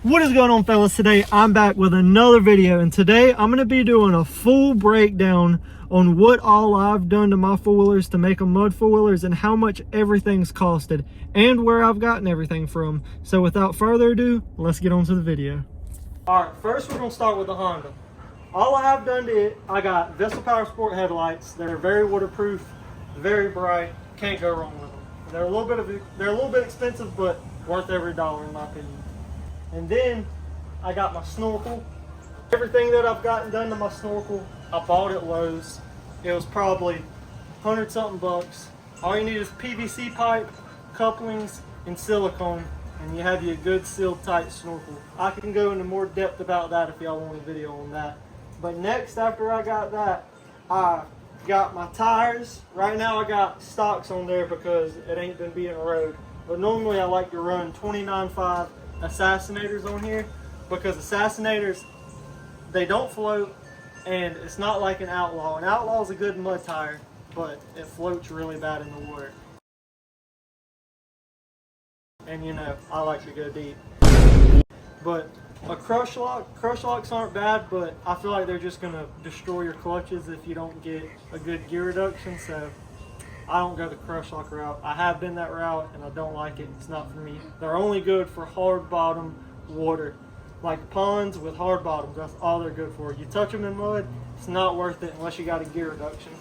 What is going on, fellas? Today I'm back with another video, and today I'm going to be doing a full breakdown on what all I've done to my four-wheelers to make them mud four-wheelers and how much everything's costed and where I've gotten everything from. So without further ado, let's get on to the video. Alright, first we're going to start with the Honda. All I have done to it, I got Vessel Power Sport headlights. They're very waterproof, very bright, can't go wrong with them. They're a little bit expensive, but worth every dollar in my opinion. And then I got my snorkel. Everything that I've gotten done to my snorkel, I bought at Lowe's. It was probably 100 something bucks. All you need is PVC pipe, couplings, and silicone, and you have your good sealed tight snorkel. I can go into more depth about that if y'all want a video on that. But next, after I got that, I got my tires. Right now I got stocks on there because it ain't been being rode. But normally I like to run 29.5 Assassinators on here because Assassinators, they don't float, and it's not like an Outlaw. An Outlaw is a good mud tire, but it floats really bad in the water. And you know, I like to go deep. But a crush locks aren't bad, but I feel like they're just gonna destroy your clutches if you don't get a good gear reduction, so I don't go the crush lock route. I have been that route and I don't like it. It's not for me. They're only good for hard bottom water. Like ponds with hard bottoms, that's all they're good for. You touch them in mud, it's not worth it unless you got a gear reduction.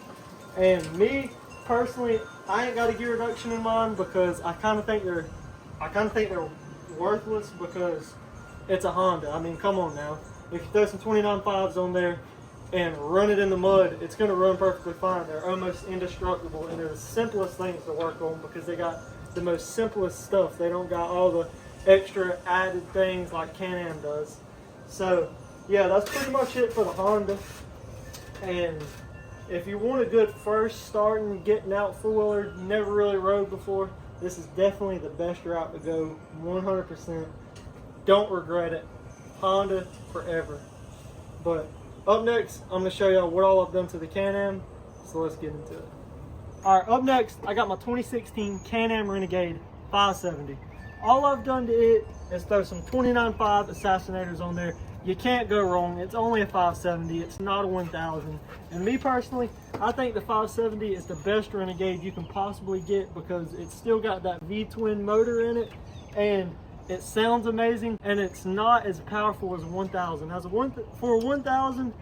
And me, personally, I ain't got a gear reduction in mine because I kind of think they're worthless because it's a Honda. I mean, come on now. If you throw some 29.5s on there and run it in the mud, it's going to run perfectly fine. They're almost indestructible, and they're the simplest things to work on because they got the most simplest stuff. They don't got all the extra added things like Can-Am does. So yeah, that's pretty much it for the Honda. And if you want a good first starting getting out four-wheeler, never really rode before, this is definitely the best route to go. 100%. Don't regret it. Honda forever. But up next, I'm going to show y'all what all I've done to the Can-Am, so let's get into it. Alright, up next, I got my 2016 Can-Am Renegade 570. All I've done to it is throw some 29.5 Assassinators on there. You can't go wrong. It's only a 570. It's not a 1000. And me personally, I think the 570 is the best Renegade you can possibly get because it's still got that V-twin motor in it, and it sounds amazing, and it's not as powerful as a 1000. For a 1000,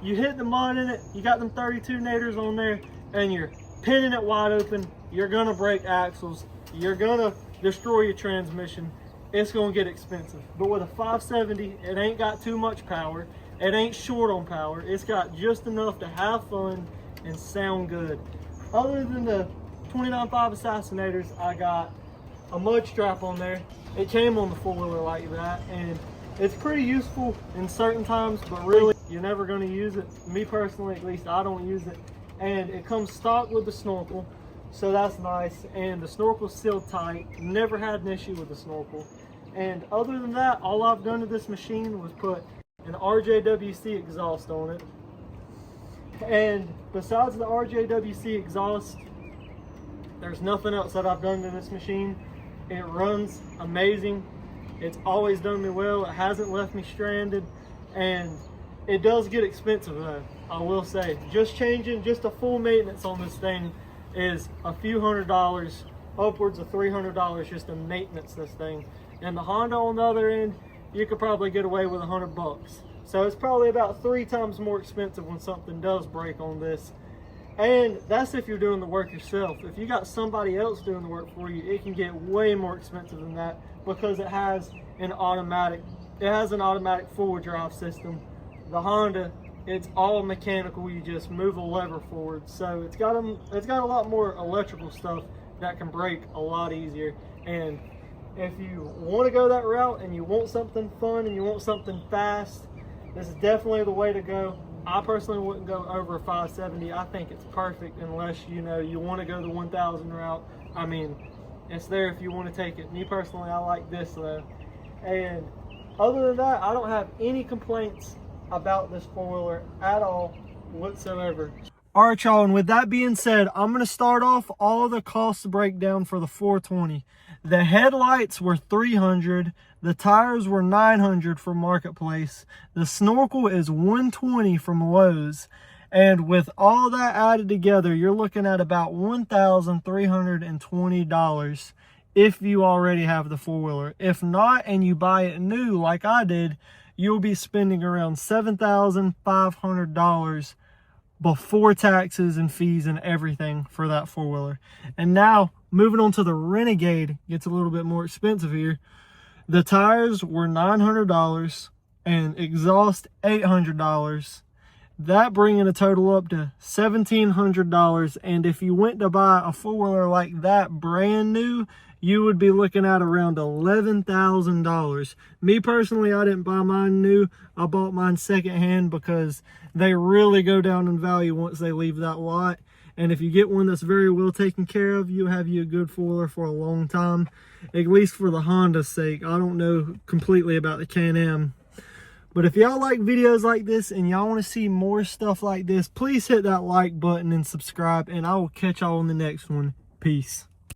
you hit the mud in it, you got them 32 naders on there, and you're pinning it wide open. You're gonna break axles. You're gonna destroy your transmission. It's gonna get expensive. But with a 570, it ain't got too much power. It ain't short on power. It's got just enough to have fun and sound good. Other than the 29.5 Assassinators, I got a mud strap on there. It came on the four-wheeler like that, and it's pretty useful in certain times, but really you're never going to use it. Me personally, at least, I don't use it. And it comes stock with the snorkel, so that's nice. And the snorkel's sealed tight. Never had an issue with the snorkel. And other than that, all I've done to this machine was put an RJWC exhaust on it. And besides the RJWC exhaust, there's nothing else that I've done to this machine. It runs amazing. It's always done me well. It hasn't left me stranded, and it does get expensive though, I will say. Just a full maintenance on this thing is a few $100, upwards of $300 just to maintenance this thing. And the Honda on the other end, you could probably get away with 100 bucks. So it's probably about 3 times more expensive when something does break on this. And that's if you're doing the work yourself. If you got somebody else doing the work for you, it can get way more expensive than that because it has an automatic forward drive system. The Honda, it's all mechanical. You just move a lever forward. So it's got a lot more electrical stuff that can break a lot easier. And if you want to go that route and you want something fun and you want something fast, this is definitely the way to go. I personally wouldn't go over a 570. I think it's perfect unless you want to go the 1000 route. I mean, it's there if you want to take it. Me personally, I like this though. And other than that, I don't have any complaints about this four-wheeler at all whatsoever. All right, y'all, and with that being said, I'm going to start off all the cost breakdown for the 420. The headlights were $300. The tires were $900 from Marketplace. The snorkel is $120 from Lowe's. And with all that added together, you're looking at about $1,320 if you already have the four-wheeler. If not, and you buy it new like I did, you'll be spending around $7,500 before taxes and fees and everything for that four-wheeler. And now, moving on to the Renegade, gets a little bit more expensive here. The tires were $900 and exhaust $800. That bringing a total up to $1,700. And if you went to buy a four-wheeler like that brand new, you would be looking at around $11,000. Me personally, I didn't buy mine new. I bought mine secondhand because they really go down in value once they leave that lot. And if you get one that's very well taken care of, you'll have you a good four-wheeler for a long time, at least for the Honda's sake. I don't know completely about the Can-Am. But if y'all like videos like this and y'all want to see more stuff like this, please hit that like button and subscribe, and I will catch y'all on the next one. Peace.